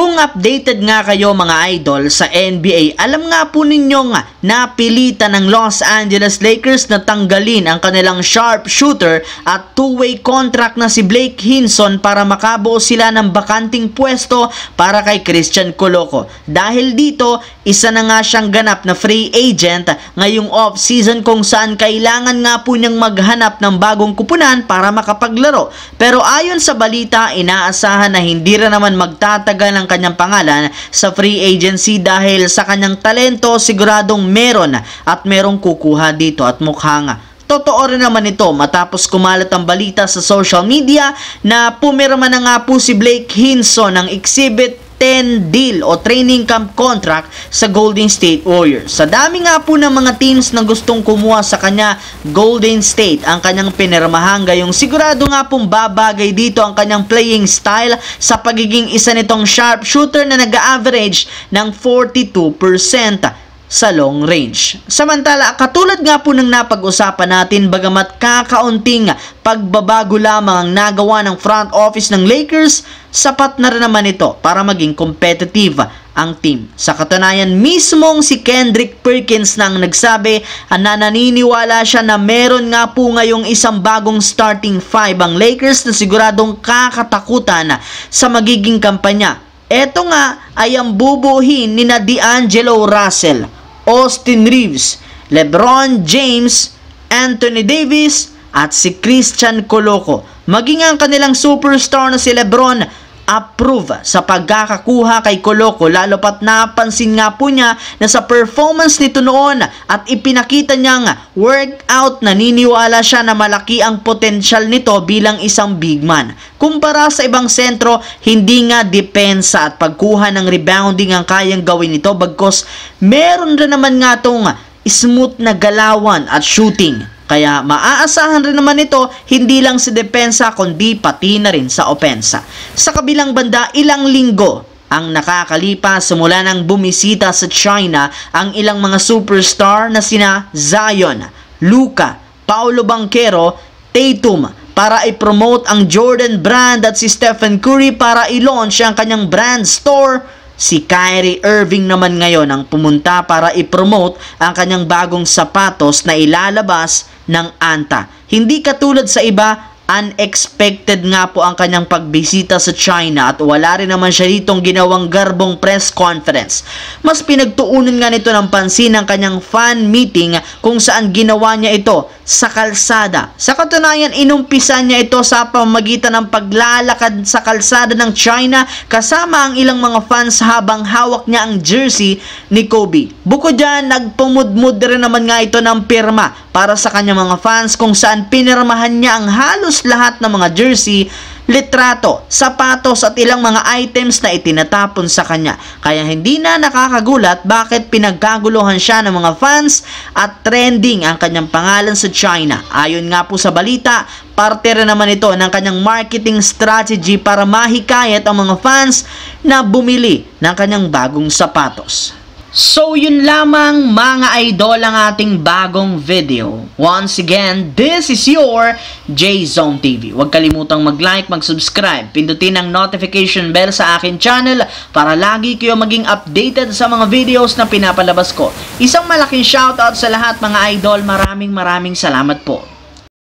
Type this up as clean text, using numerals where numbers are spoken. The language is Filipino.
Kung updated nga kayo mga idol sa NBA, alam nga po ninyong napilitan ng Los Angeles Lakers na tanggalin ang kanilang sharpshooter at two-way contract na si Blake Hinson para makabuo sila ng bakanting pwesto para kay Christian Coloco. Dahil dito, isa na nga siyang ganap na free agent ngayong off-season kung saan kailangan nga po niyang maghanap ng bagong kupunan para makapaglaro. Pero ayon sa balita, inaasahan na hindi rin naman magtatagal ang kanyang pangalan sa free agency dahil sa kanyang talento siguradong meron at merong kukuha dito at mukhang totoo rin naman ito matapos kumalat ang balita sa social media na pumirma na nga po si Blake Hinson ng Exhibit 10 deal o training camp contract sa Golden State Warriors. Sa dami nga po ng mga teams na gustong kumuha sa kanya, Golden State ang kanyang pinirmahan, gayong sigurado nga pong babagay dito ang kanyang playing style sa pagiging isa nitong sharpshooter na nag-average ng 42% sa long range. Samantala, katulad nga po ng napag-usapan natin, bagamat kakaunting pagbabago lamang ang nagawa ng front office ng Lakers, sapat na rin naman ito para maging competitive ang team. Sa katunayan, mismong si Kendrick Perkins nang nagsabi na naniniwala siya na meron nga po ngayong isang bagong starting five ang Lakers na siguradong kakatakutan sa magiging kampanya. Ito nga ay ang bubuhin ni D'Angelo Russell, Austin Reeves, LeBron James, Anthony Davis at si Christian Coloco. Maging ang kanilang superstar na si LeBron approve sa pagkakakuha kay Coloco, lalo pat napansin nga po niya na sa performance nito noon at ipinakita niyang workout, naniniwala siya na malaki ang potensyal nito bilang isang big man. Kumpara sa ibang sentro, hindi nga depensa at pagkuha ng rebounding ang kayang gawin nito, bagkos meron rin naman nga tong smooth na galawan at shooting. Kaya maaasahan rin naman ito hindi lang sa depensa kundi pati na rin sa opensa. Sa kabilang banda, ilang linggo ang nakakalipas simula nang bumisita sa China ang ilang mga superstar na sina Zion, Luka, Paolo Banchero, Tatum para i-promote ang Jordan brand at si Stephen Curry para i-launch ang kanyang brand store. Si Kyrie Irving naman ngayon ang pumunta para i-promote ang kanyang bagong sapatos na ilalabas ng Anta. Hindi katulad sa iba, unexpected nga po ang kanyang pagbisita sa China at wala rin naman siya ditong ginawang garbong press conference. Mas pinagtuunan nga nito ng pansin ang kanyang fan meeting kung saan ginawa niya ito sa kalsada. Sa katunayan, inumpisa niya ito sa pamamagitan ng paglalakad sa kalsada ng China kasama ang ilang mga fans habang hawak niya ang jersey ni Kobe. Bukod dyan, nagpumudmud rin naman nga ito ng pirma para sa kanyang mga fans kung saan pinirmahan niya ang halos lahat ng mga jersey, litrato, sapatos at ilang mga items na itinatapon sa kanya. Kaya hindi na nakakagulat bakit pinagkaguluhan siya ng mga fans at trending ang kanyang pangalan sa China. Ayon nga po sa balita, parte rin naman ito ng kanyang marketing strategy para mahikayat ang mga fans na bumili ng kanyang bagong sapatos. So yun lamang mga idol ang ating bagong video. Once again, this is your J-Zone TV. Huwag kalimutang mag-like, mag-subscribe, pindutin ang notification bell sa akin channel para lagi kayo maging updated sa mga videos na pinapalabas ko. Isang malaking shoutout sa lahat mga idol. Maraming salamat po.